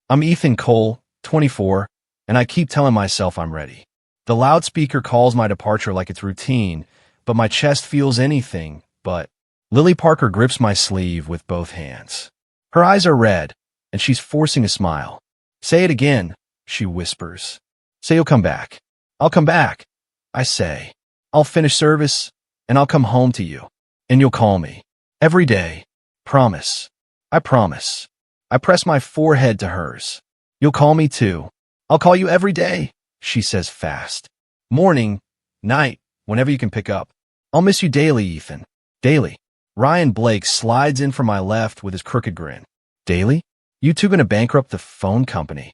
I'm Ethan Cole, 24, and I keep telling myself I'm ready. The loudspeaker calls my departure like it's routine, but my chest feels anything but. Lily Parker grips my sleeve with both hands. Her eyes are red, and she's forcing a smile. Say it again, she whispers. Say you'll come back. I'll come back, I say. I'll finish service, and I'll come home to you. And you'll call me. Every day. Promise. I promise. I press my forehead to hers. You'll call me too. I'll call you every day, she says fast. Morning, night, whenever you can pick up. I'll miss you daily, Ethan. Daily. Ryan Blake slides in from my left with his crooked grin. Daily? You two gonna bankrupt the phone company?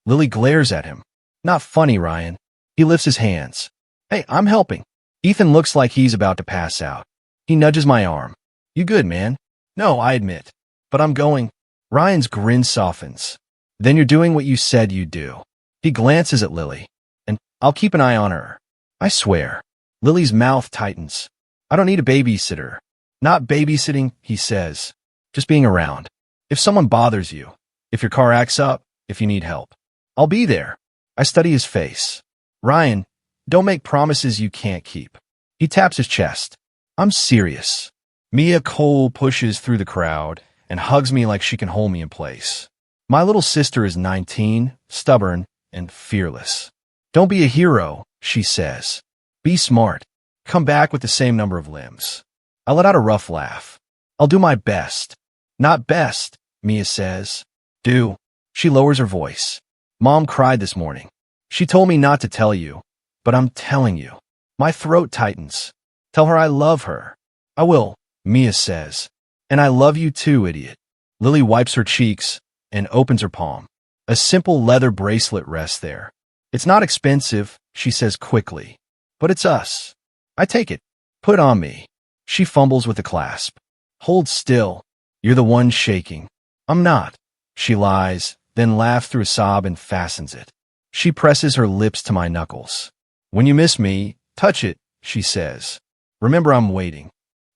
Lily glares at him. Not funny, Ryan. He lifts his hands. Hey, I'm helping. Ethan looks like he's about to pass out. He nudges my arm. You good, man? No, I admit. But I'm going. Ryan's grin softens. Then you're doing what you said you'd do. He glances at Lily. And I'll keep an eye on her. I swear. Lily's mouth tightens. I don't need a babysitter. Not babysitting, he says. Just being around. If someone bothers you, if your car acts up, if you need help, I'll be there. I study his face. Ryan, don't make promises you can't keep. He taps his chest. I'm serious. Mia Cole pushes through the crowd and hugs me like she can hold me in place. My little sister is 19, stubborn, and fearless. Don't be a hero, she says. Be smart. Come back with the same number of limbs. I let out a rough laugh. I'll do my best. Not best, Mia says. Do. She lowers her voice. Mom cried this morning. She told me not to tell you, but I'm telling you. My throat tightens. Tell her I love her. I will, Mia says. And I love you too, idiot. Lily wipes her cheeks and opens her palm. A simple leather bracelet rests there. It's not expensive, she says quickly. But it's us. I take it. Put it on me. She fumbles with the clasp. Hold still. You're the one shaking. I'm not. She lies, then laughs through a sob and fastens it. She presses her lips to my knuckles. When you miss me, touch it, she says. Remember I'm waiting.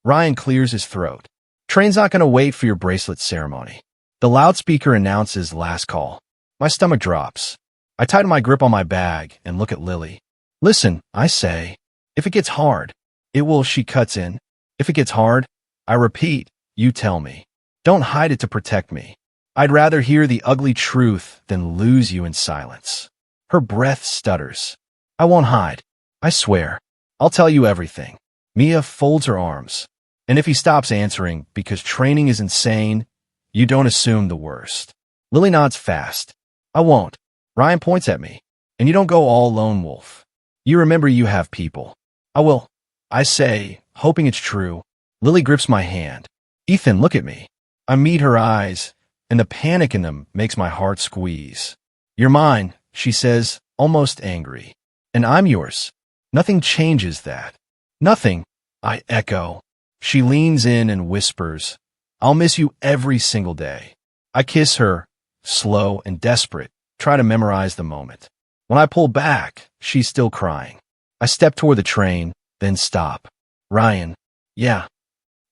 Ryan clears his throat. Train's not going to wait for your bracelet ceremony. The loudspeaker announces last call. My stomach drops. I tighten my grip on my bag and look at Lily. Listen, I say. If it gets hard, it will, she cuts in. If it gets hard, I repeat, you tell me. Don't hide it to protect me. I'd rather hear the ugly truth than lose you in silence. Her breath stutters. I won't hide. I swear. I'll tell you everything. Mia folds her arms. And if he stops answering because training is insane, you don't assume the worst. Lily nods fast. I won't. Ryan points at me. And you don't go all lone wolf. You remember you have people. I will. I say, hoping it's true. Lily grips my hand. Ethan, look at me. I meet her eyes, and the panic in them makes my heart squeeze. You're mine, she says, almost angry. And I'm yours. Nothing changes that. Nothing, I echo. She leans in and whispers, I'll miss you every single day. I kiss her, slow and desperate, try to memorize the moment. When I pull back, she's still crying. I step toward the train, then stop. Ryan, yeah.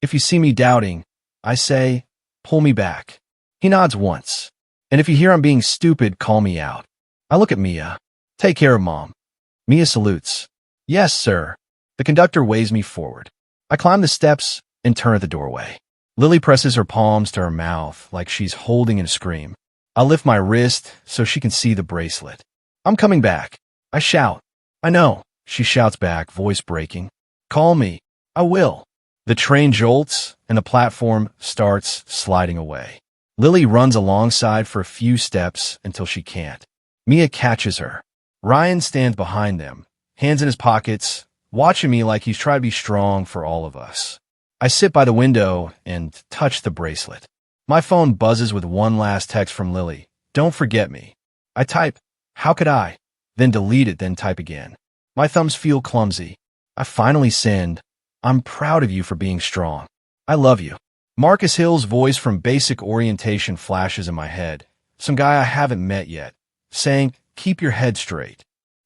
If you see me doubting, I say, pull me back. He nods once. And if you hear I'm being stupid, call me out. I look at Mia. Take care of Mom. Mia salutes. Yes, sir. The conductor waves me forward. I climb the steps and turn at the doorway. Lily presses her palms to her mouth like she's holding a scream. I lift my wrist so she can see the bracelet. I'm coming back. I shout. I know, she shouts back, voice breaking. Call me. I will. The train jolts and the platform starts sliding away. Lily runs alongside for a few steps until she can't. Mia catches her. Ryan stands behind them, hands in his pockets, watching me like he's trying to be strong for all of us. I sit by the window and touch the bracelet. My phone buzzes with one last text from Lily. Don't forget me. I type, how could I? Then delete it, then type again. My thumbs feel clumsy. I finally send, I'm proud of you for being strong. I love you. Marcus Hill's voice from Basic Orientation flashes in my head. Some guy I haven't met yet, saying, keep your head straight.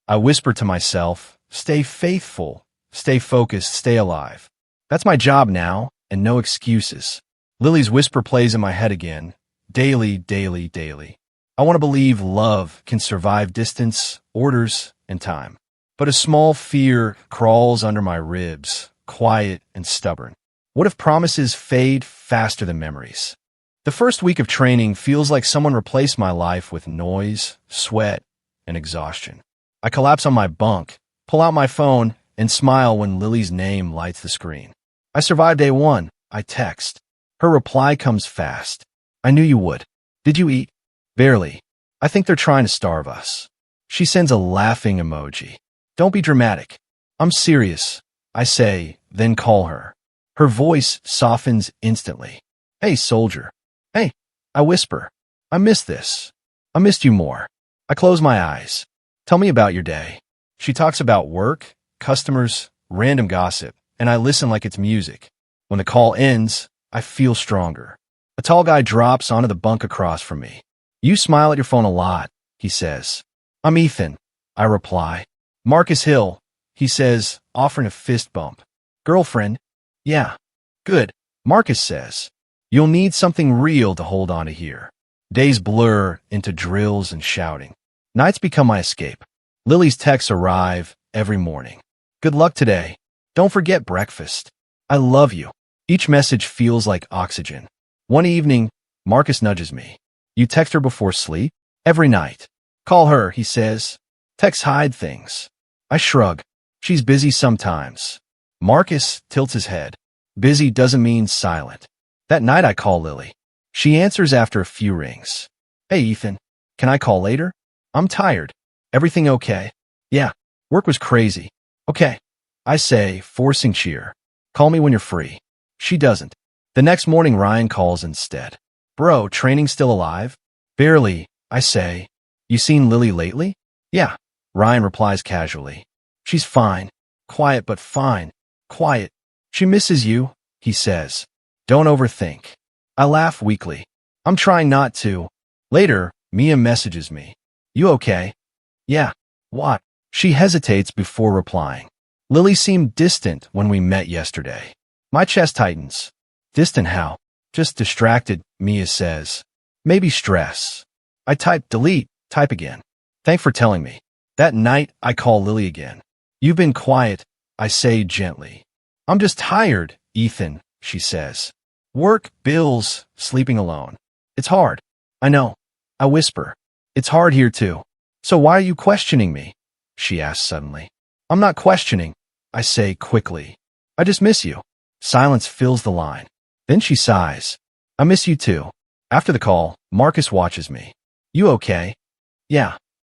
I whisper to myself, stay faithful, stay focused, stay alive. That's my job now, and no excuses. Lily's whisper plays in my head again. Daily, daily, daily. I want to believe love can survive distance, orders, and time. But a small fear crawls under my ribs, quiet and stubborn. What if promises fade faster than memories? The first week of training feels like someone replaced my life with noise, sweat, and exhaustion. I collapse on my bunk, pull out my phone, and smile when Lily's name lights the screen. I survived day one, I text. Her reply comes fast. I knew you would. Did you eat? Barely. I think they're trying to starve us. She sends a laughing emoji. Don't be dramatic. I'm serious, I say, then call her. Her voice softens instantly. Hey, soldier. Hey, I whisper. I miss this. I missed you more. I close my eyes. Tell me about your day. She talks about work, customers, random gossip, and I listen like it's music. When the call ends, I feel stronger. A tall guy drops onto the bunk across from me. You smile at your phone a lot, he says. I'm Ethan, I reply. Marcus Hill, he says, offering a fist bump. Girlfriend? Yeah. Good, Marcus says. You'll need something real to hold on to here. Days blur into drills and shouting. Nights become my escape. Lily's texts arrive every morning. Good luck today. Don't forget breakfast. I love you. Each message feels like oxygen. One evening, Marcus nudges me. You text her before sleep? Every night. Call her, he says. Texts hide things. I shrug. She's busy sometimes. Marcus tilts his head. Busy doesn't mean silent. That night I call Lily. She answers after a few rings. Hey, Ethan. Can I call later? I'm tired. Everything okay? Yeah. Work was crazy. Okay. I say, forcing cheer. Call me when you're free. She doesn't. The next morning Ryan calls instead. Bro, training still alive? Barely, I say. You seen Lily lately? Yeah. Ryan replies casually. She's fine. Quiet but fine. Quiet. She misses you, he says. Don't overthink. I laugh weakly. I'm trying not to. Later, Mia messages me. You okay? Yeah. What? She hesitates before replying. Lily seemed distant when we met yesterday. My chest tightens. Distant how? Just distracted, Mia says. Maybe stress. I type delete, type again. Thanks for telling me. That night, I call Lily again. You've been quiet, I say gently. I'm just tired, Ethan, she says. Work, bills, sleeping alone. It's hard. I know. I whisper. It's hard here too. So why are you questioning me? She asks suddenly. I'm not questioning, I say quickly. I just miss you. Silence fills the line. Then she sighs. I miss you too. After the call, Marcus watches me. You okay? Yeah.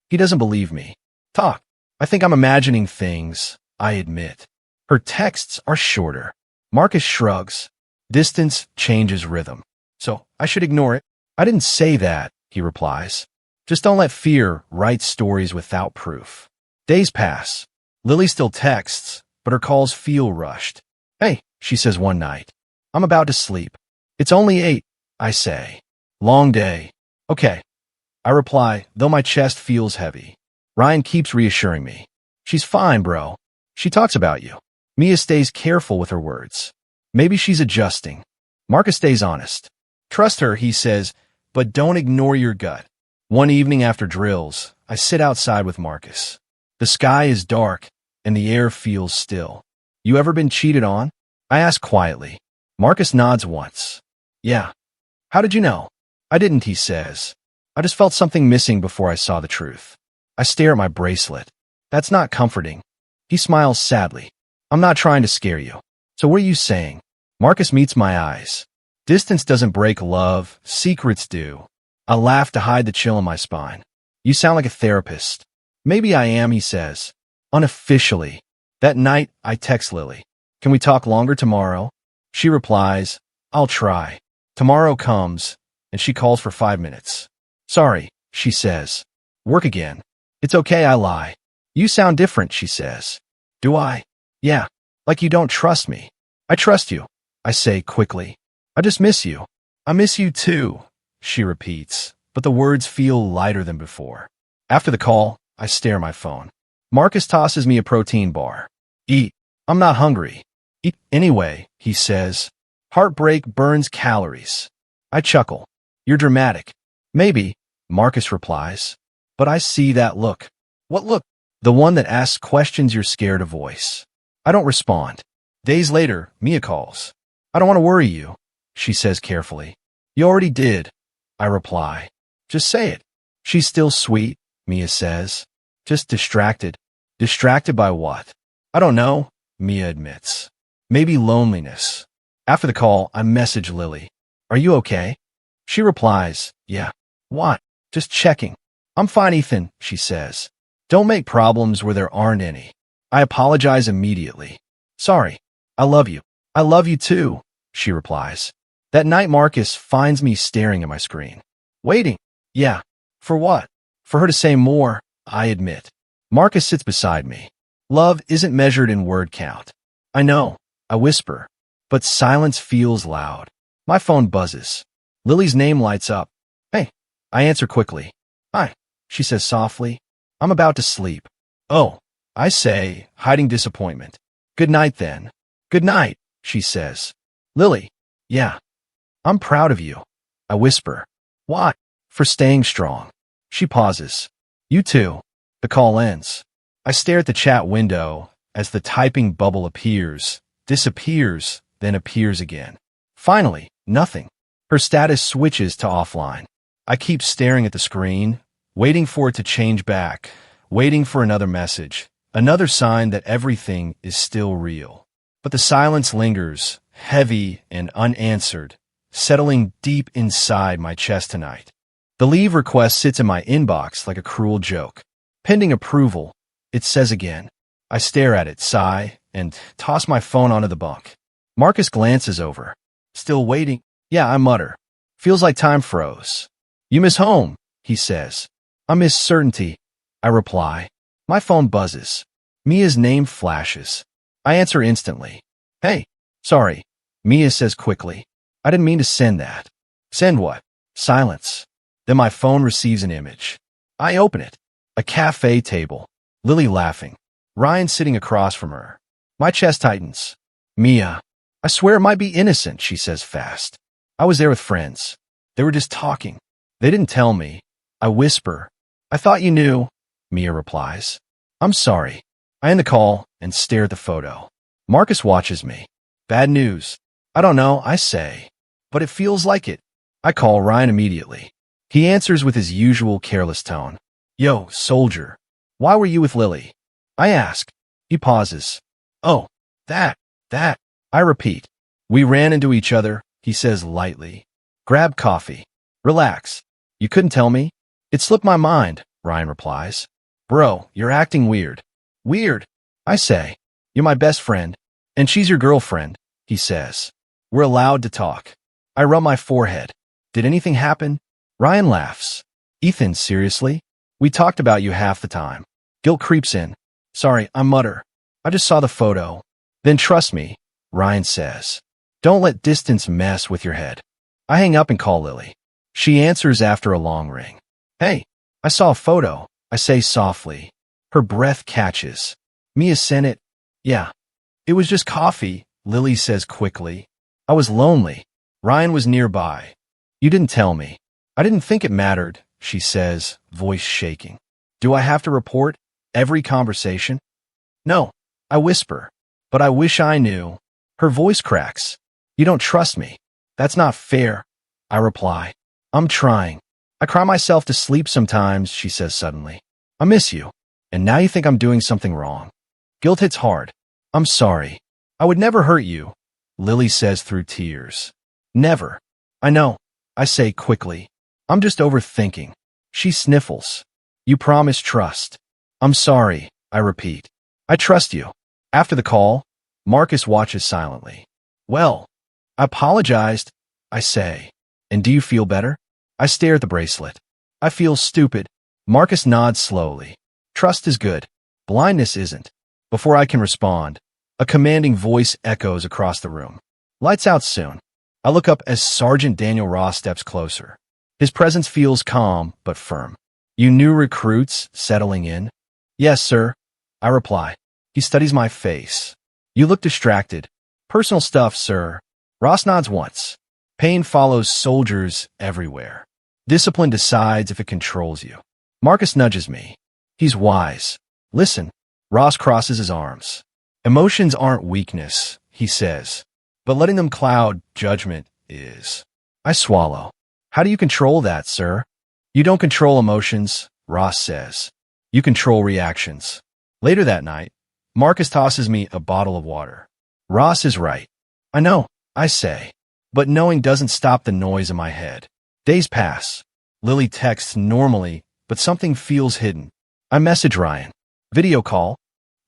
He doesn't believe me. Talk. I think I'm imagining things, I admit. Her texts are shorter. Marcus shrugs. Distance changes rhythm. So I should ignore it. I didn't say that, he replies. Just don't let fear write stories without proof. Days pass. Lily still texts, but her calls feel rushed. Hey, she says one night. I'm about to sleep. It's only 8, I say. Long day. Okay. I reply, though my chest feels heavy. Ryan keeps reassuring me. She's fine, bro. She talks about you. Mia stays careful with her words. Maybe she's adjusting. Marcus stays honest. Trust her, he says, but don't ignore your gut. One evening after drills, I sit outside with Marcus. The sky is dark, and the air feels still. You ever been cheated on? I ask quietly. Marcus nods once. Yeah. How did you know? I didn't, he says. I just felt something missing before I saw the truth. I stare at my bracelet. That's not comforting. He smiles sadly. I'm not trying to scare you. So what are you saying? Marcus meets my eyes. Distance doesn't break love, secrets do. I laugh to hide the chill in my spine. You sound like a therapist. Maybe I am, he says. Unofficially. That night, I text Lily. Can we talk longer tomorrow? She replies, I'll try. Tomorrow comes, and she calls for 5 minutes. Sorry, she says. Work again. It's okay, I lie. You sound different, she says. Do I? Yeah. Like you don't trust me. I trust you, I say quickly. I just miss you. I miss you too, she repeats, but the words feel lighter than before. After the call, I stare at my phone. Marcus tosses me a protein bar. Eat. I'm not hungry. Eat anyway, he says. Heartbreak burns calories. I chuckle. You're dramatic. Maybe. Marcus replies. But I see that look. What look? The one that asks questions you're scared to voice. I don't respond. Days later, Mia calls. I don't want to worry you, she says carefully. You already did, I reply. Just say it. She's still sweet, Mia says. Just distracted. Distracted by what? I don't know, Mia admits. Maybe loneliness. After the call, I message Lily. Are you okay? She replies, yeah. What? Just checking. I'm fine, Ethan, she says. Don't make problems where there aren't any. I apologize immediately. Sorry. I love you. I love you too, she replies. That night, Marcus finds me staring at my screen. Waiting. Yeah. For what? For her to say more, I admit. Marcus sits beside me. Love isn't measured in word count. I know, I whisper. But silence feels loud. My phone buzzes. Lily's name lights up. Hey. I answer quickly. Hi, she says softly. I'm about to sleep. Oh, I say, hiding disappointment. Good night then. Good night, she says. Lily. Yeah. I'm proud of you. I whisper. Why? For staying strong. She pauses. You too. The call ends. I stare at the chat window as the typing bubble appears, disappears, then appears again. Finally, nothing. Her status switches to offline. I keep staring at the screen, waiting for it to change back, waiting for another message, another sign that everything is still real. But the silence lingers, heavy and unanswered, settling deep inside my chest tonight. The leave request sits in my inbox like a cruel joke. Pending approval, it says again. I stare at it, sigh, and toss my phone onto the bunk. Marcus glances over. Still waiting? Yeah, I mutter. Feels like time froze. You miss home, he says. I miss certainty, I reply. My phone buzzes. Mia's name flashes. I answer instantly. Hey, sorry, Mia says quickly. I didn't mean to send that. Send what? Silence. Then my phone receives an image. I open it. A cafe table. Lily laughing. Ryan sitting across from her. My chest tightens. Mia. I swear it might be innocent, she says fast. I was there with friends. They were just talking. They didn't tell me. I whisper. I thought you knew, Mia replies. I'm sorry. I end the call and stare at the photo. Marcus watches me. Bad news. I don't know, I say. But it feels like it. I call Ryan immediately. He answers with his usual careless tone. Yo, soldier. Why were you with Lily? I ask. He pauses. Oh, that. I repeat. We ran into each other, he says lightly. Grab coffee. Relax. You couldn't tell me? It slipped my mind, Ryan replies. Bro, you're acting weird. Weird, I say. You're my best friend, and she's your girlfriend, he says. We're allowed to talk. I rub my forehead. Did anything happen? Ryan laughs. Ethan, seriously? We talked about you half the time. Guilt creeps in. Sorry, I mutter. I just saw the photo. Then trust me, Ryan says. Don't let distance mess with your head. I hang up and call Lily. She answers after a long ring. Hey, I saw a photo, I say softly. Her breath catches. Mia sent it. Yeah. It was just coffee, Lily says quickly. I was lonely. Ryan was nearby. You didn't tell me. I didn't think it mattered, she says, voice shaking. Do I have to report every conversation? No, I whisper. But I wish I knew. Her voice cracks. You don't trust me. That's not fair, I reply. I'm trying. I cry myself to sleep sometimes, she says suddenly. I miss you. And now you think I'm doing something wrong. Guilt hits hard. I'm sorry. I would never hurt you, Lily says through tears. Never. I know, I say quickly. I'm just overthinking. She sniffles. You promise trust. I'm sorry, I repeat. I trust you. After the call, Marcus watches silently. Well, I apologized, I say. And do you feel better? I stare at the bracelet. I feel stupid. Marcus nods slowly. Trust is good. Blindness isn't. Before I can respond, a commanding voice echoes across the room. Lights out soon. I look up as Sergeant Daniel Ross steps closer. His presence feels calm but firm. You new recruits settling in? Yes, sir, I reply. He studies my face. You look distracted. Personal stuff, sir. Ross nods once. Pain follows soldiers everywhere. Discipline decides if it controls you. Marcus nudges me. He's wise. Listen. Ross crosses his arms. Emotions aren't weakness, he says. But letting them cloud judgment is. I swallow. How do you control that, sir? You don't control emotions, Ross says. You control reactions. Later that night, Marcus tosses me a bottle of water. Ross is right. I know, I say. But knowing doesn't stop the noise in my head. Days pass. Lily texts normally, but something feels hidden. I message Ryan. Video call.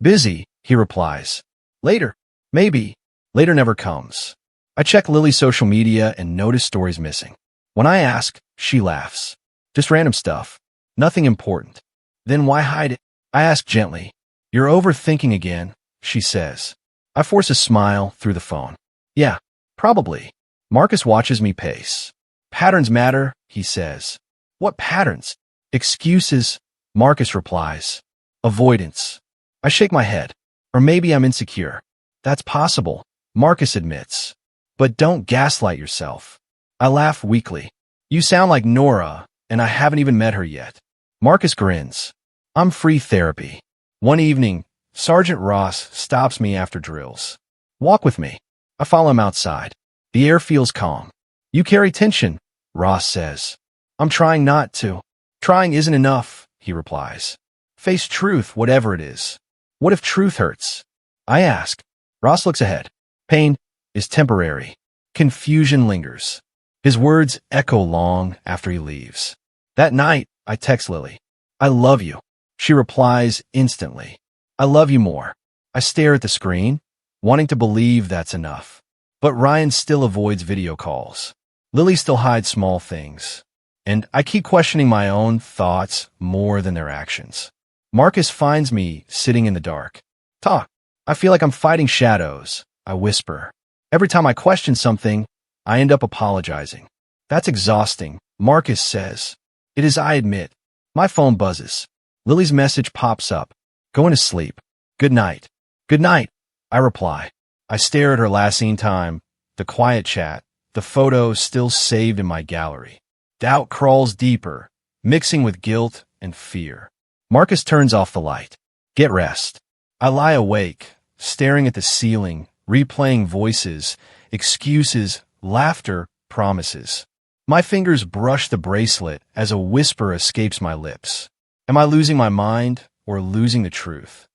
Busy, he replies. Later. Maybe. Later never comes. I check Lily's social media and notice stories missing. When I ask, she laughs. Just random stuff. Nothing important. Then why hide it? I ask gently. You're overthinking again, she says. I force a smile through the phone. Yeah, probably. Marcus watches me pace. Patterns matter, he says. What patterns? Excuses, Marcus replies. Avoidance. I shake my head. Or maybe I'm insecure. That's possible, Marcus admits. But don't gaslight yourself. I laugh weakly. You sound like Nora, and I haven't even met her yet. Marcus grins. I'm free therapy. One evening, Sergeant Ross stops me after drills. Walk with me. I follow him outside. The air feels calm. You carry tension, Ross says. I'm trying not to. Trying isn't enough, he replies. Face truth, whatever it is. What if truth hurts? I ask. Ross looks ahead. Pain is temporary. Confusion lingers. His words echo long after he leaves. That night, I text Lily. I love you. She replies instantly. I love you more. I stare at the screen, wanting to believe that's enough. But Ryan still avoids video calls. Lily still hides small things. And I keep questioning my own thoughts more than their actions. Marcus finds me sitting in the dark. Talk. I feel like I'm fighting shadows, I whisper. Every time I question something, I end up apologizing. That's exhausting, Marcus says. It is, I admit. My phone buzzes. Lily's message pops up. Going to sleep. Good night. Good night, I reply. I stare at her last seen time, the quiet chat, the photos still saved in my gallery. Doubt crawls deeper, mixing with guilt and fear. Marcus turns off the light. Get rest. I lie awake, staring at the ceiling, replaying voices, excuses, laughter, promises. My fingers brush the bracelet as a whisper escapes my lips. Am I losing my mind or losing the truth?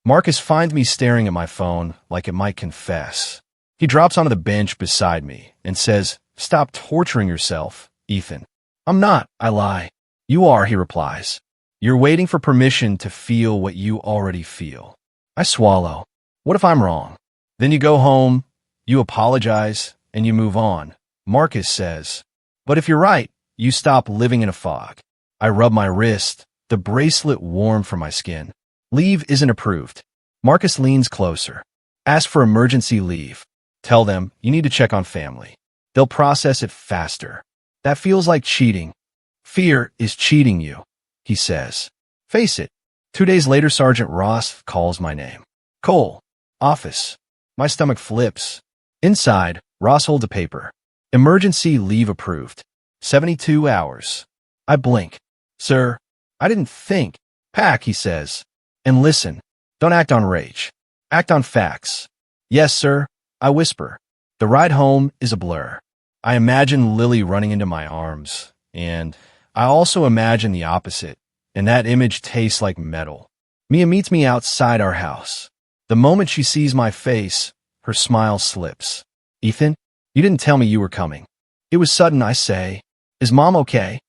Marcus finds me staring at my phone like it might confess. He drops onto the bench beside me and says, Stop torturing yourself, Ethan. I'm not, I lie. You are, he replies. You're waiting for permission to feel what you already feel. I swallow. What if I'm wrong? Then you go home, you apologize, and you move on, Marcus says. But if you're right, you stop living in a fog. I rub my wrist, the bracelet warm from my skin. Leave isn't approved. Marcus leans closer. Ask for emergency leave. Tell them you need to check on family. They'll process it faster. That feels like cheating. Fear is cheating you, he says. Face it. 2 days later, Sergeant Ross calls my name. Cole. Office. My stomach flips. Inside, Ross holds a paper. Emergency leave approved. 72 hours. I blink. Sir, I didn't think. Pack, he says. And listen, don't act on rage. Act on facts. Yes, sir, I whisper. The ride home is a blur. I imagine Lily running into my arms, and I also imagine the opposite, and that image tastes like metal. Mia meets me outside our house. The moment she sees my face, her smile slips. Ethan, you didn't tell me you were coming. It was sudden, I say. Is Mom okay?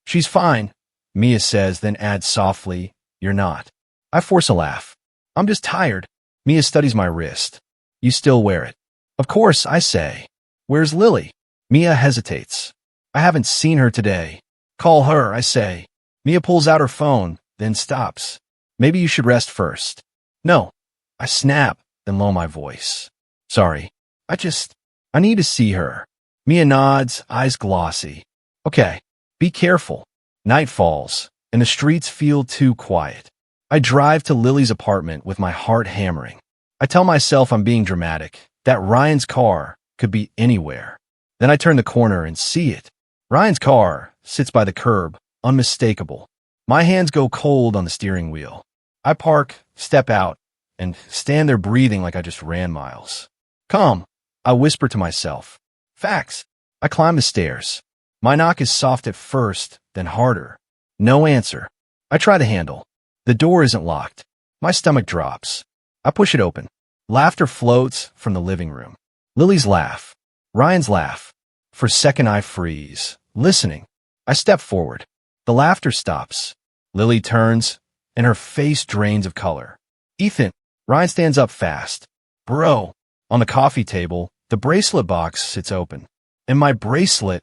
She's fine, Mia says, then adds softly, You're not. I force a laugh. I'm just tired. Mia studies my wrist. You still wear it. Of course, I say. Where's Lily? Mia hesitates. I haven't seen her today. Call her, I say. Mia pulls out her phone, then stops. Maybe you should rest first. No. I snap, then lower my voice. Sorry. I need to see her. Mia nods, eyes glossy. Okay. Be careful. Night falls, and the streets feel too quiet. I drive to Lily's apartment with my heart hammering. I tell myself I'm being dramatic, that Ryan's car could be anywhere. Then I turn the corner and see it. Ryan's car sits by the curb, unmistakable. My hands go cold on the steering wheel. I park, step out, and stand there breathing like I just ran miles. Come, I whisper to myself. Facts. I climb the stairs. My knock is soft at first, then harder. No answer. I try the handle. The door isn't locked. My stomach drops. I push it open. Laughter floats from the living room. Lily's laugh. Ryan's laugh. For a second I freeze, listening. I step forward. The laughter stops. Lily turns, and her face drains of color. Ethan. Ryan stands up fast. Bro. On the coffee table, the bracelet box sits open. And my bracelet,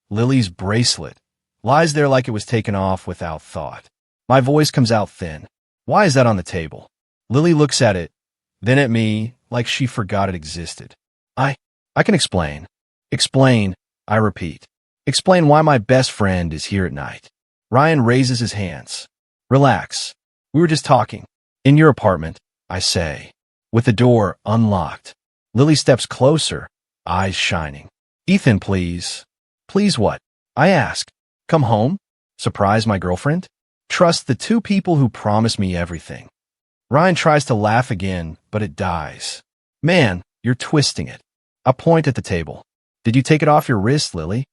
Lily's bracelet, lies there like it was taken off without thought. My voice comes out thin. Why is that on the table? Lily looks at it, then at me, like she forgot it existed. I can explain. Explain, I repeat. Explain why my best friend is here at night. Ryan raises his hands. Relax. We were just talking. In your apartment, I say, with the door unlocked. Lily steps closer, eyes shining. Ethan, please. Please what? I ask. Come home? Surprise my girlfriend? Trust the two people who promised me everything. Ryan tries to laugh again, but it dies. Man, you're twisting it. I point at the table. Did you take it off your wrist, Lily?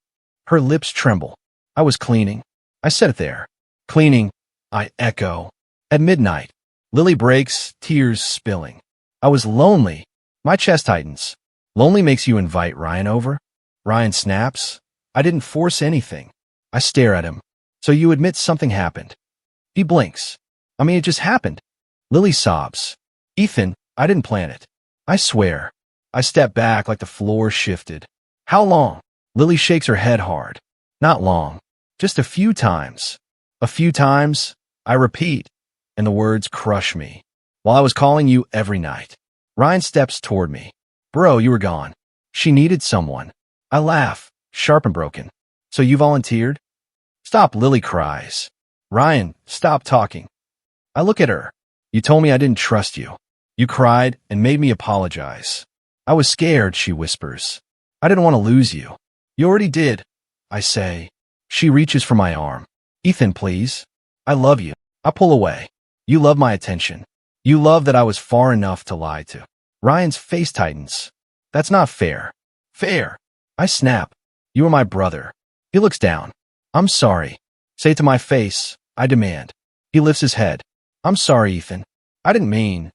Her lips tremble. I was cleaning. I set it there. Cleaning, I echo. At midnight. Lily breaks, tears spilling. I was lonely. My chest tightens. Lonely makes you invite Ryan over? Ryan snaps. I didn't force anything. I stare at him. So you admit something happened. He blinks. I mean, it just happened. Lily sobs. Ethan, I didn't plan it. I swear. I step back like the floor shifted. How long? Lily shakes her head hard. Not long. Just a few times. A few times, I repeat, and the words crush me. While I was calling you every night. Ryan steps toward me. Bro, you were gone. She needed someone. I laugh, sharp and broken. So you volunteered? Stop, Lily cries. Ryan, stop talking. I look at her. You told me I didn't trust you. You cried and made me apologize. I was scared, she whispers. I didn't want to lose you. You already did, I say. She reaches for my arm. Ethan, please. I love you. I pull away. You love my attention. You love that I was far enough to lie to. Ryan's face tightens. That's not fair. Fair. I snap. You are my brother. He looks down. I'm sorry. Say it to my face. I demand. He lifts his head. I'm sorry, Ethan. I didn't mean.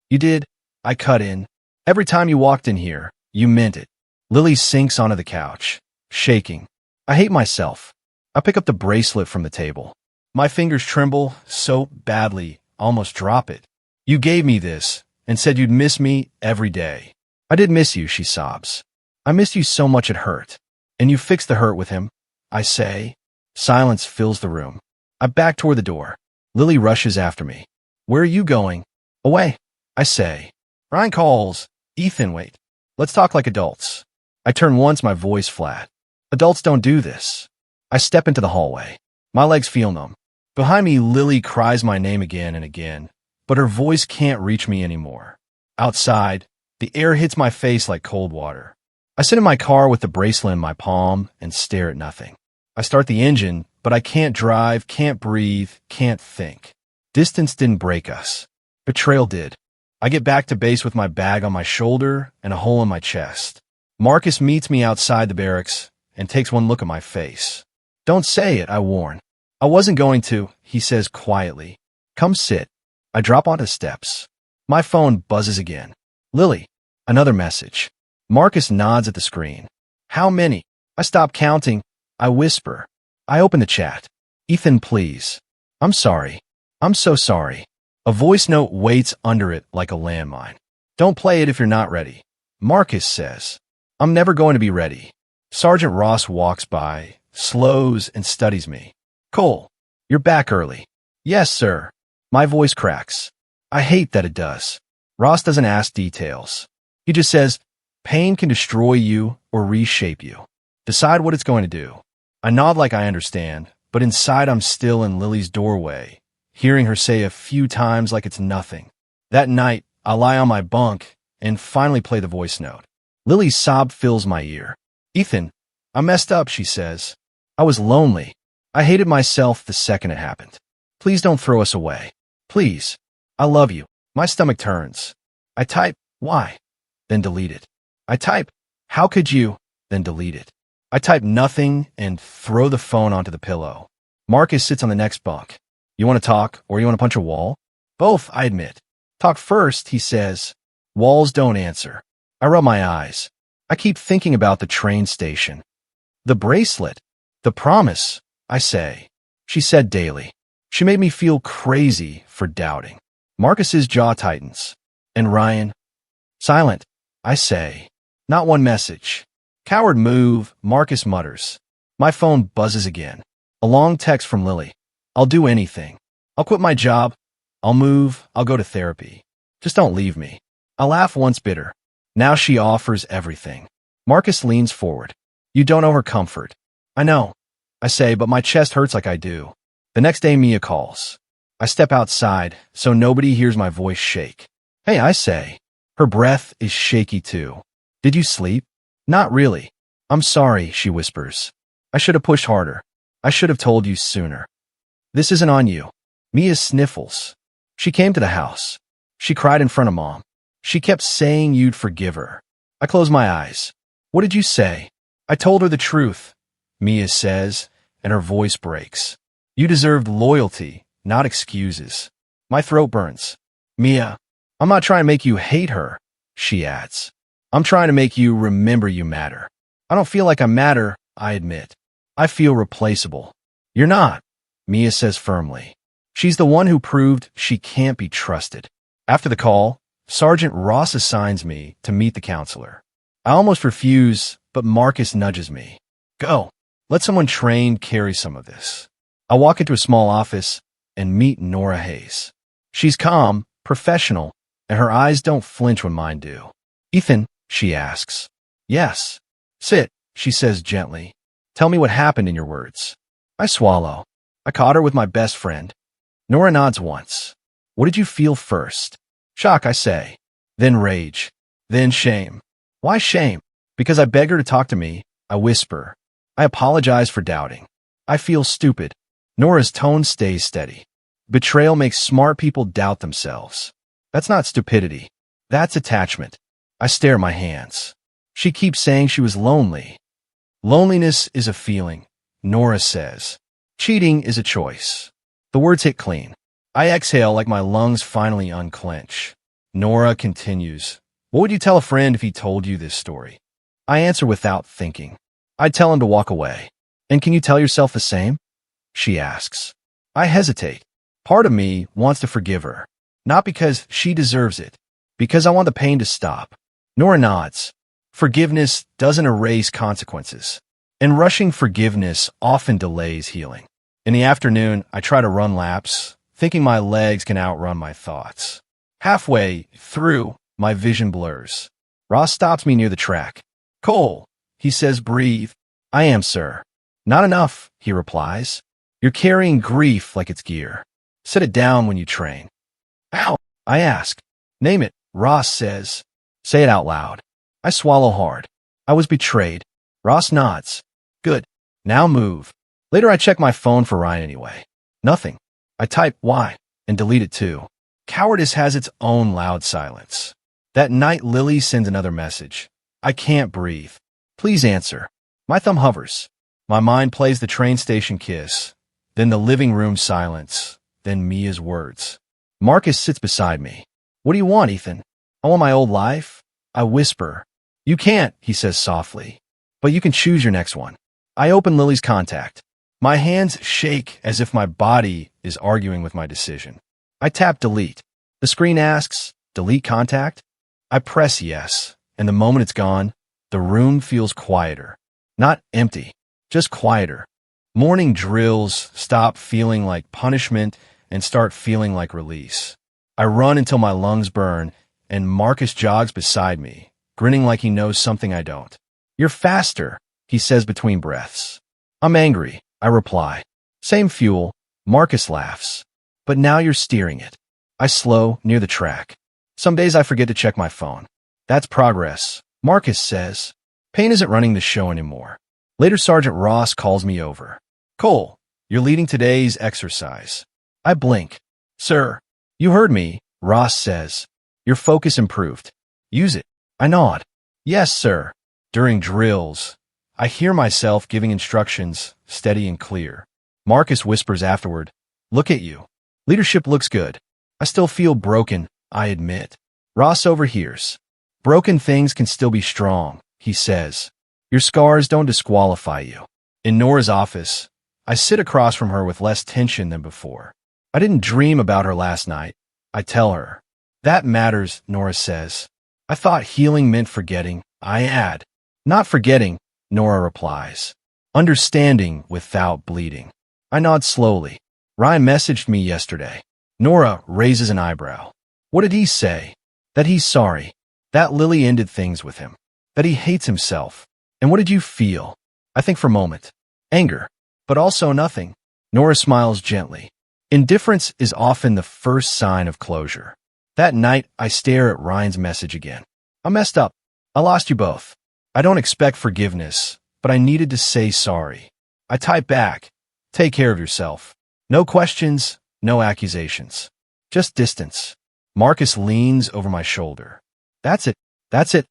You did. I cut in. Every time you walked in here, you meant it. Lily sinks onto the couch, shaking. I hate myself. I pick up the bracelet from the table. My fingers tremble so badly, almost drop it. You gave me this and said you'd miss me every day. I did miss you, she sobs. I missed you so much it hurt. And you fixed the hurt with him, I say. Silence fills the room. I back toward the door. Lily rushes after me. Where are you going? Away, I say. Ryan calls. Ethan, wait. Let's talk like adults. I turn once, my voice flat. Adults don't do this. I step into the hallway. My legs feel numb. Behind me, Lily cries my name again and again, but her voice can't reach me anymore. Outside, the air hits my face like cold water. I sit in my car with the bracelet in my palm and stare at nothing. I start the engine, but I can't drive, can't breathe, can't think. Distance didn't break us. Betrayal did. I get back to base with my bag on my shoulder and a hole in my chest. Marcus meets me outside the barracks and takes one look at my face. Don't say it, I warn. I wasn't going to, he says quietly. Come sit. I drop onto the steps. My phone buzzes again. Lily. Another message. Marcus nods at the screen. How many? I stop counting. I whisper. I open the chat. Ethan, please. I'm sorry. I'm so sorry. A voice note waits under it like a landmine. Don't play it if you're not ready. Marcus says. I'm never going to be ready. Sergeant Ross walks by, slows and studies me. Cole, you're back early. Yes, sir. My voice cracks. I hate that it does. Ross doesn't ask details. He just says, pain can destroy you or reshape you. Decide what it's going to do. I nod like I understand, but inside I'm still in Lily's doorway, hearing her say a few times like it's nothing. That night, I lie on my bunk and finally play the voice note. Lily's sob fills my ear. Ethan, I messed up, she says. I was lonely. I hated myself the second it happened. Please don't throw us away. Please. I love you. My stomach turns. I type, why? Then delete it. I type, how could you? Then delete it. I type nothing and throw the phone onto the pillow. Marcus sits on the next bunk. You want to talk or you want to punch a wall? Both, I admit. Talk first, he says. Walls don't answer. I rub my eyes. I keep thinking about the train station. The bracelet. The promise, I say. She said daily. She made me feel crazy for doubting. Marcus's jaw tightens. And Ryan? Silent, I say. Not one message. Coward move, Marcus mutters. My phone buzzes again. A long text from Lily. I'll do anything. I'll quit my job. I'll move. I'll go to therapy. Just don't leave me. I laugh once bitter. Now she offers everything. Marcus leans forward. You don't owe her comfort. I know. I say, but my chest hurts like I do. The next day Mia calls. I step outside so nobody hears my voice shake. Hey, I say. Her breath is shaky too. Did you sleep? Not really. I'm sorry, she whispers. I should have pushed harder. I should have told you sooner. This isn't on you. Mia sniffles. She came to the house. She cried in front of Mom. She kept saying you'd forgive her. I close my eyes. What did you say? I told her the truth, Mia says, and her voice breaks. You deserved loyalty, not excuses. My throat burns. Mia, I'm not trying to make you hate her, she adds. I'm trying to make you remember you matter. I don't feel like I matter, I admit. I feel replaceable. You're not, Mia says firmly. She's the one who proved she can't be trusted. After the call, Sergeant Ross assigns me to meet the counselor. I almost refuse, but Marcus nudges me. Go. Let someone trained carry some of this. I walk into a small office and meet Nora Hayes. She's calm, professional, and her eyes don't flinch when mine do. Ethan, she asks. Yes. Sit, she says gently. Tell me what happened in your words. I swallow. I caught her with my best friend. Nora nods once. What did you feel first? Shock, I say. Then rage. Then shame. Why shame? Because I beg her to talk to me, I whisper. I apologize for doubting. I feel stupid. Nora's tone stays steady. Betrayal makes smart people doubt themselves. That's not stupidity. That's attachment. I stare at my hands. She keeps saying she was lonely. Loneliness is a feeling, Nora says. Cheating is a choice. The words hit clean. I exhale like my lungs finally unclench. Nora continues. What would you tell a friend if he told you this story? I answer without thinking. I'd tell him to walk away. And can you tell yourself the same? She asks. I hesitate. Part of me wants to forgive her. Not because she deserves it. Because I want the pain to stop. Nora nods. Forgiveness doesn't erase consequences. And rushing forgiveness often delays healing. In the afternoon, I try to run laps, thinking my legs can outrun my thoughts. Halfway through, my vision blurs. Ross stops me near the track. Cole, he says, breathe. I am, sir. Not enough, he replies. You're carrying grief like it's gear. Set it down when you train. Ow, I ask. Name it, Ross says. Say it out loud. I swallow hard. I was betrayed. Ross nods. Good. Now move. Later I check my phone for Ryan anyway. Nothing. I type why and delete it too. Cowardice has its own loud silence. That night Lily sends another message. I can't breathe. Please answer. My thumb hovers. My mind plays the train station kiss. Then the living room silence. Then Mia's words. Marcus sits beside me. What do you want, Ethan? I want my old life. I whisper. You can't, he says softly. But you can choose your next one. I open Lily's contact. My hands shake as if my body is arguing with my decision. I tap delete. The screen asks, delete contact? I press yes, and the moment it's gone, the room feels quieter. Not empty, just quieter. Morning drills stop feeling like punishment and start feeling like release. I run until my lungs burn, and Marcus jogs beside me, grinning like he knows something I don't. You're faster, he says between breaths. I'm angry, I reply. Same fuel, Marcus laughs. But now you're steering it. I slow near the track. Some days I forget to check my phone. That's progress, Marcus says. Pain isn't running the show anymore. Later, Sergeant Ross calls me over. Cole, you're leading today's exercise. I blink. Sir, you heard me, Ross says. Your focus improved. Use it. I nod. Yes, sir. During drills, I hear myself giving instructions, steady and clear. Marcus whispers afterward, look at you. Leadership looks good. I still feel broken, I admit. Ross overhears. Broken things can still be strong, he says. Your scars don't disqualify you. In Nora's office, I sit across from her with less tension than before. I didn't dream about her last night, I tell her. That matters, Nora says. I thought healing meant forgetting, I add. Not forgetting, Nora replies. Understanding without bleeding. I nod slowly. Ryan messaged me yesterday. Nora raises an eyebrow. What did he say? That he's sorry. That Lily ended things with him. That he hates himself. And what did you feel? I think for a moment. Anger. But also nothing. Nora smiles gently. Indifference is often the first sign of closure. That night, I stare at Ryan's message again. I messed up. I lost you both. I don't expect forgiveness, but I needed to say sorry. I type back. Take care of yourself. No questions, no accusations. Just distance. Marcus leans over my shoulder. That's it,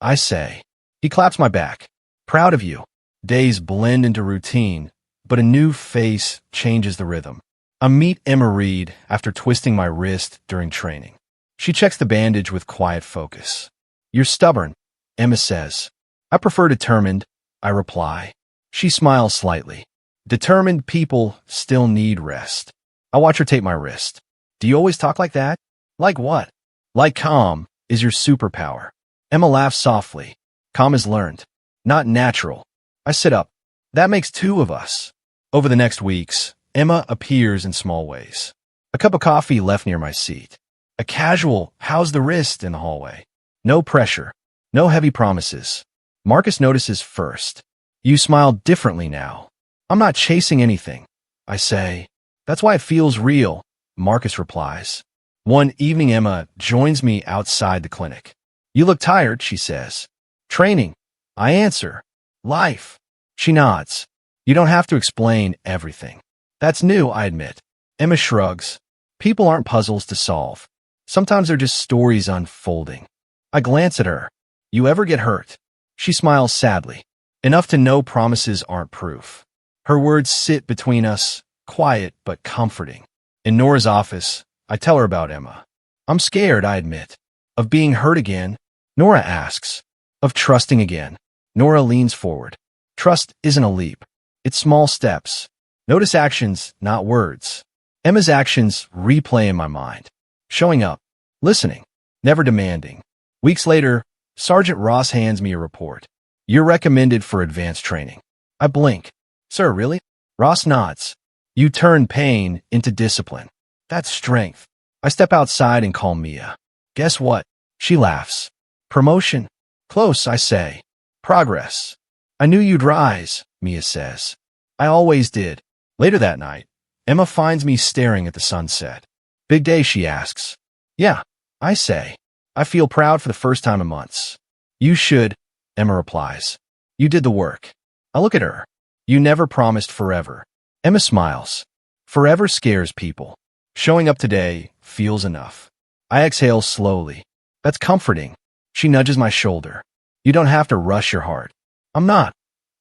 I say. He claps my back. Proud of you. Days blend into routine, but a new face changes the rhythm. I meet Emma Reed after twisting my wrist during training. She checks the bandage with quiet focus. You're stubborn, Emma says. I prefer determined, I reply. She smiles slightly. Determined people still need rest. I watch her tape my wrist. Do you always talk like that? Like what? Like calm is your superpower. Emma laughs softly. Calm is learned, not natural. I sit up. That makes two of us. Over the next weeks, Emma appears in small ways. A cup of coffee left near my seat. A casual, how's the wrist in the hallway. No pressure. No heavy promises. Marcus notices first. You smile differently now. I'm not chasing anything, I say. That's why it feels real, Marcus replies. One evening, Emma joins me outside the clinic. You look tired, she says. Training, I answer. Life. She nods. You don't have to explain everything. That's new, I admit. Emma shrugs. People aren't puzzles to solve. Sometimes they're just stories unfolding. I glance at her. You ever get hurt? She smiles sadly. Enough to know promises aren't proof. Her words sit between us, quiet but comforting. In Nora's office, I tell her about Emma. I'm scared, I admit. Of being hurt again, Nora asks. Of trusting again. Nora leans forward. Trust isn't a leap. It's small steps. Notice actions, not words. Emma's actions replay in my mind. Showing up. Listening. Never demanding. Weeks later, Sergeant Ross hands me a report. You're recommended for advanced training. I blink. Sir, really? Ross nods. You turn pain into discipline. That's strength. I step outside and call Mia. Guess what? She laughs. Promotion. Close, I say. Progress. I knew you'd rise, Mia says. I always did. Later that night, Emma finds me staring at the sunset. Big day, she asks. Yeah, I say. I feel proud for the first time in months. You should, Emma replies. You did the work. I look at her. You never promised forever. Emma smiles. Forever scares people. Showing up today feels enough. I exhale slowly. That's comforting. She nudges my shoulder. You don't have to rush your heart. I'm not.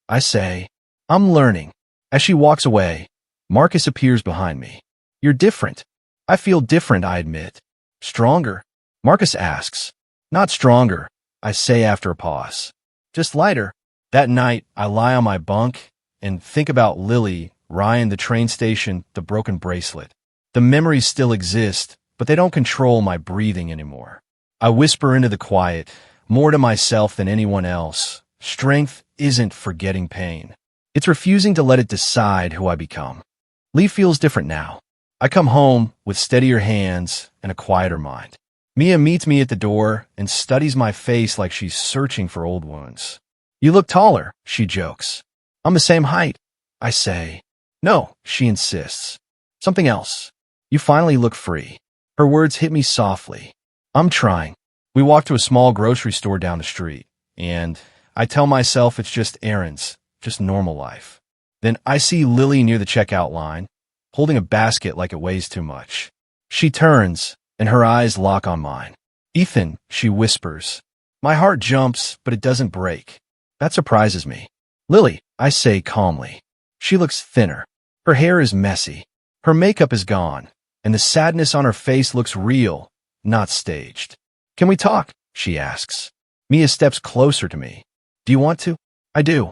I say. I'm learning. As she walks away, Marcus appears behind me. You're different. I feel different, I admit. Stronger? Marcus asks. Not stronger, I say after a pause. Just lighter. That night, I lie on my bunk and think about Lily, Ryan, the train station, the broken bracelet. The memories still exist, but they don't control my breathing anymore. I whisper into the quiet, more to myself than anyone else. Strength isn't forgetting pain. It's refusing to let it decide who I become. Lee feels different now. I come home with steadier hands and a quieter mind. Mia meets me at the door and studies my face like she's searching for old wounds. You look taller, she jokes. I'm the same height, I say. No, she insists. Something else. You finally look free. Her words hit me softly. I'm trying. We walk to a small grocery store down the street, and I tell myself it's just errands, just normal life. Then I see Lily near the checkout line, holding a basket like it weighs too much. She turns, and her eyes lock on mine. "Ethan," she whispers. My heart jumps, but it doesn't break. That surprises me. "Lily," I say calmly. She looks thinner. Her hair is messy. Her makeup is gone, and the sadness on her face looks real, not staged. "Can we talk?" she asks. Mia steps closer to me. "Do you want to?" "I do."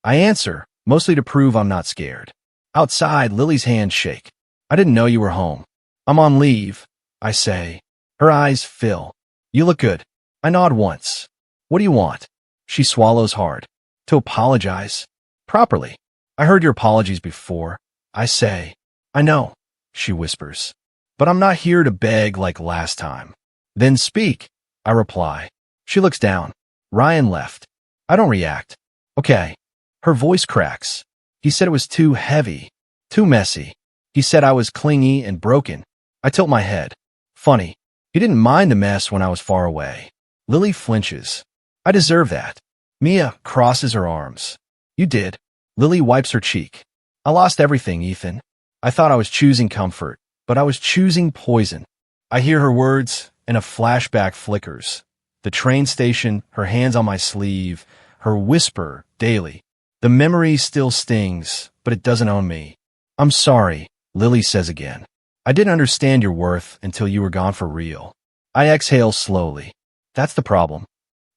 I answer, mostly to prove I'm not scared. Outside, Lily's hands shake. "I didn't know you were home." "I'm on leave," I say. Her eyes fill. "You look good." I nod once. "What do you want?" She swallows hard. "To apologize." "Properly." "I heard your apologies before," I say. "I know," she whispers. "But I'm not here to beg like last time." "Then speak," I reply. She looks down. "Ryan left." I don't react. "Okay." Her voice cracks. "He said it was too heavy, too messy. He said I was clingy and broken." I tilt my head. "Funny. He didn't mind the mess when I was far away." Lily flinches. "I deserve that." Mia crosses her arms. "You did." Lily wipes her cheek. "I lost everything, Ethan. I thought I was choosing comfort, but I was choosing poison." I hear her words, and a flashback flickers. The train station, her hands on my sleeve, her whisper daily. The memory still stings, but it doesn't own me. "I'm sorry," Lily says again. "I didn't understand your worth until you were gone for real." I exhale slowly. "That's the problem."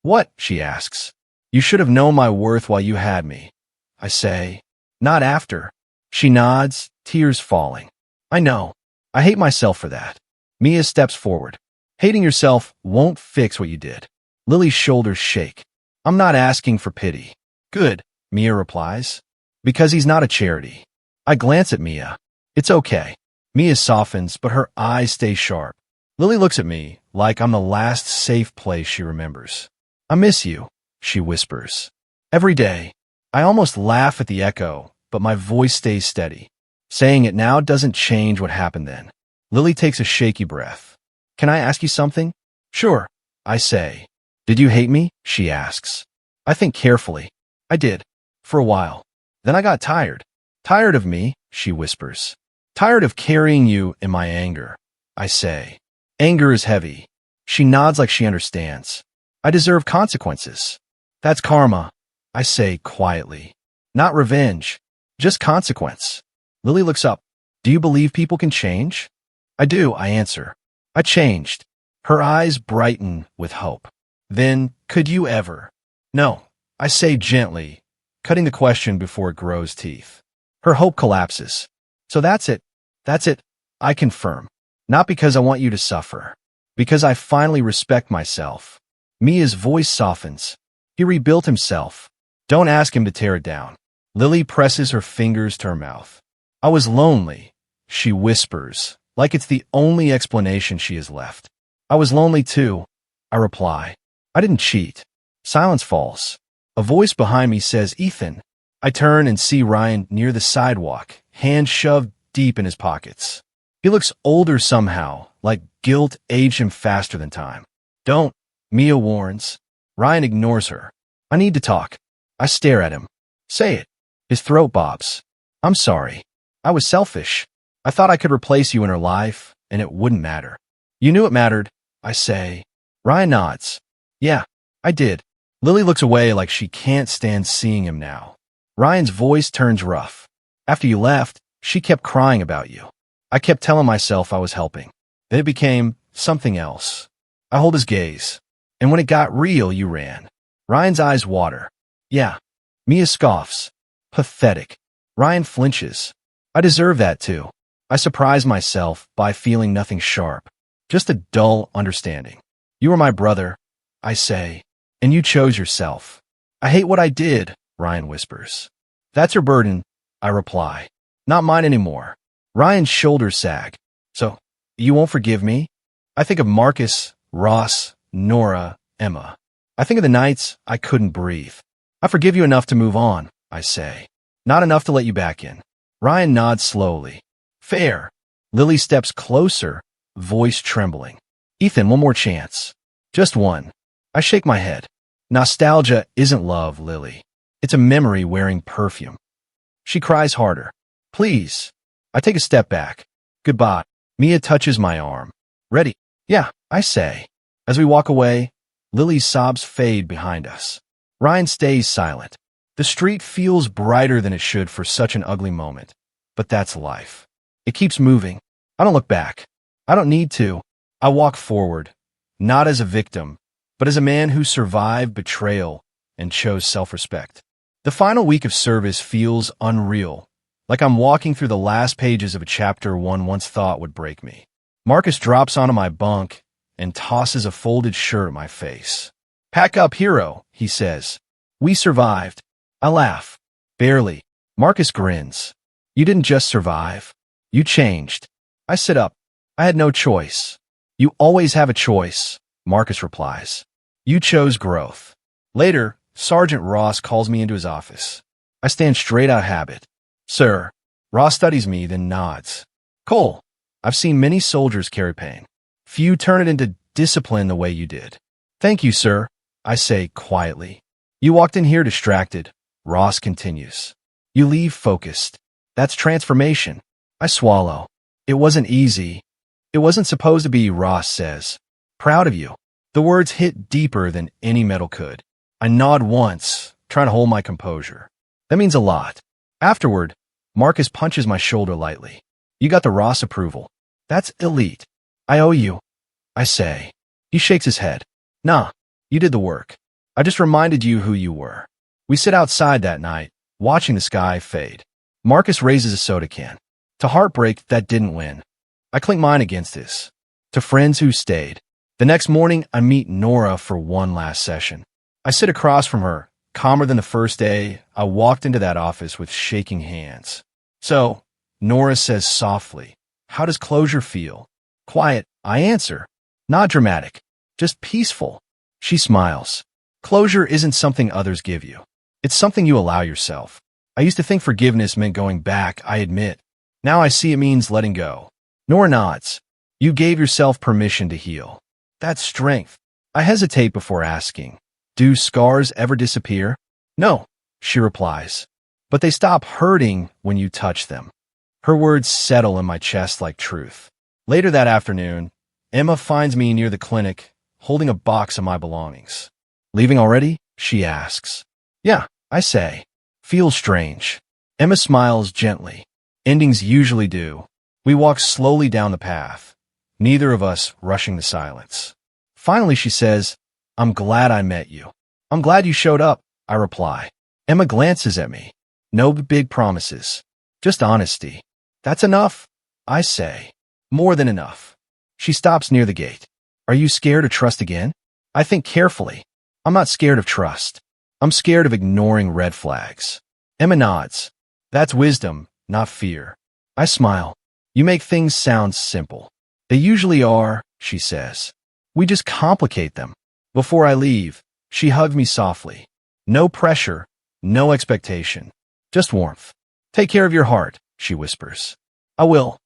"What?" she asks. "You should have known my worth while you had me." I say. "Not after." She nods, tears falling. "I know. I hate myself for that." Mia steps forward. "Hating yourself won't fix what you did." Lily's shoulders shake. "I'm not asking for pity." "Good," Mia replies. "Because he's not a charity." I glance at Mia. "It's okay." Mia softens, but her eyes stay sharp. Lily looks at me like I'm the last safe place she remembers. "I miss you," she whispers. "Every day." I almost laugh at the echo, but my voice stays steady. Saying it now doesn't change what happened then. Lily takes a shaky breath. "Can I ask you something?" "Sure," I say. "Did you hate me?" she asks. I think carefully. "I did. For a while. Then I got tired." "Tired of me?" she whispers. "Tired of carrying you in my anger," I say. Anger is heavy. She nods like she understands. "I deserve consequences." "That's karma," I say quietly. "Not revenge, just consequence." Lily looks up. "Do you believe people can change?" "I do," I answer. "I changed." Her eyes brighten with hope. "Then, could you ever?" "No," I say gently, cutting the question before it grows teeth. Her hope collapses. "So that's it." "That's it," I confirm. "Not because I want you to suffer. Because I finally respect myself." Mia's voice softens. "He rebuilt himself. Don't ask him to tear it down." Lily presses her fingers to her mouth. "I was lonely," she whispers, like it's the only explanation she has left. "I was lonely too," I reply. "I didn't cheat." Silence falls. A voice behind me says, "Ethan." I turn and see Ryan near the sidewalk, hands shoved deep in his pockets. He looks older somehow, like guilt aged him faster than time. "Don't," Mia warns. Ryan ignores her. "I need to talk." I stare at him. "Say it." His throat bobs. "I'm sorry. I was selfish. I thought I could replace you in her life, and it wouldn't matter." "You knew it mattered," I say. Ryan nods. "Yeah, I did." Lily looks away like she can't stand seeing him now. Ryan's voice turns rough. "After you left, she kept crying about you. I kept telling myself I was helping. Then it became something else." I hold his gaze. "And when it got real, you ran." Ryan's eyes water. "Yeah." Mia scoffs. "Pathetic." Ryan flinches. "I deserve that too." I surprise myself by feeling nothing sharp. Just a dull understanding. "You were my brother," I say, "and you chose yourself." "I hate what I did," Ryan whispers. "That's your burden," I reply. "Not mine anymore." Ryan's shoulders sag. "So, you won't forgive me?" I think of Marcus, Ross, Nora, Emma. I think of the nights I couldn't breathe. "I forgive you enough to move on," I say. "Not enough to let you back in." Ryan nods slowly. "Fair." Lily steps closer, voice trembling. "Ethan, one more chance." "Just one." I shake my head. "Nostalgia isn't love, Lily." It's a memory wearing perfume. She cries harder. Please. I take a step back. Goodbye. Mia touches my arm. Ready? Yeah, I say. As we walk away, Lily's sobs fade behind us. Ryan stays silent. The street feels brighter than it should for such an ugly moment. But that's life. It keeps moving. I don't look back. I don't need to. I walk forward, not as a victim, but as a man who survived betrayal and chose self-respect. The final week of service feels unreal, like I'm walking through the last pages of a chapter one once thought would break me. Marcus drops onto my bunk and tosses a folded shirt at my face. Pack up, hero, he says. We survived. I laugh. Barely. Marcus grins. You didn't just survive. You changed. I sit up. I had no choice. You always have a choice, Marcus replies. You chose growth. Later, Sergeant Ross calls me into his office. I stand straight out of habit. Sir. Ross studies me, then nods. Cole, I've seen many soldiers carry pain. Few turn it into discipline the way you did. Thank you, sir, I say quietly. You walked in here distracted, Ross continues. You leave focused. That's transformation. I swallow. It wasn't easy. It wasn't supposed to be, Ross says. Proud of you. The words hit deeper than any metal could. I nod once, trying to hold my composure. That means a lot. Afterward, Marcus punches my shoulder lightly. You got the Ross approval. That's elite. I owe you, I say. He shakes his head. Nah, you did the work. I just reminded you who you were. We sit outside that night, watching the sky fade. Marcus raises a soda can. To heartbreak that didn't win. I clink mine against his. To friends who stayed. The next morning, I meet Nora for one last session. I sit across from her, calmer than the first day. I walked into that office with shaking hands. So, Nora says softly, how does closure feel? Quiet, I answer. Not dramatic, just peaceful. She smiles. Closure isn't something others give you. It's something you allow yourself. I used to think forgiveness meant going back, I admit. Now I see it means letting go. Nora nods. You gave yourself permission to heal. That's strength. I hesitate before asking. Do scars ever disappear? No, she replies. But they stop hurting when you touch them. Her words settle in my chest like truth. Later that afternoon, Emma finds me near the clinic, holding a box of my belongings. Leaving already? She asks. Yeah, I say. Feels strange. Emma smiles gently. Endings usually do. We walk slowly down the path, neither of us rushing the silence. Finally, she says, I'm glad I met you. I'm glad you showed up, I reply. Emma glances at me. No big promises. Just honesty. That's enough, I say. More than enough. She stops near the gate. Are you scared to trust again? I think carefully. I'm not scared of trust. I'm scared of ignoring red flags. Emma nods. That's wisdom, not fear. I smile. You make things sound simple. They usually are, she says. We just complicate them. Before I leave, she hugged me softly. No pressure, no expectation. Just warmth. Take care of your heart, she whispers. I will.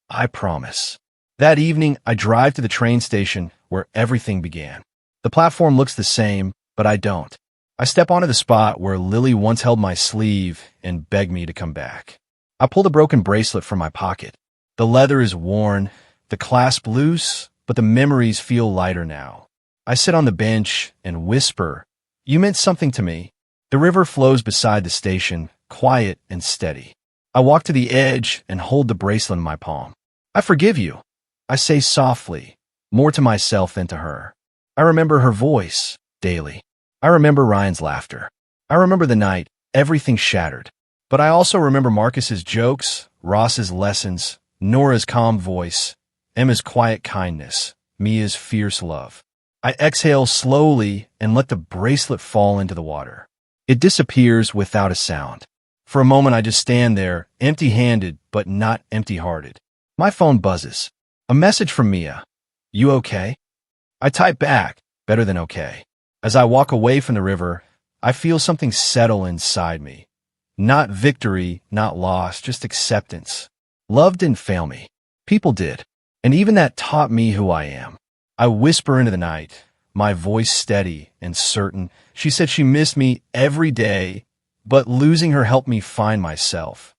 I promise. That evening, I drive to the train station where everything began. The platform looks the same, but I don't. I step onto the spot where Lily once held my sleeve and begged me to come back. I pull the broken bracelet from my pocket. The leather is worn, the clasp loose, but the memories feel lighter now. I sit on the bench and whisper, You meant something to me. The river flows beside the station, quiet and steady. I walk to the edge and hold the bracelet in my palm. I forgive you, I say softly, more to myself than to her. I remember her voice, daily. I remember Ryan's laughter. I remember the night, everything shattered. But I also remember Marcus's jokes, Ross's lessons, Nora's calm voice, Emma's quiet kindness, Mia's fierce love. I exhale slowly and let the bracelet fall into the water. It disappears without a sound. For a moment, I just stand there, empty-handed but not empty-hearted. My phone buzzes. A message from Mia. You okay? I type back, better than okay. As I walk away from the river, I feel something settle inside me. Not victory, not loss, just acceptance. Love didn't fail me. People did. And even that taught me who I am. I whisper into the night, my voice steady and certain. She said she missed me every day, but losing her helped me find myself.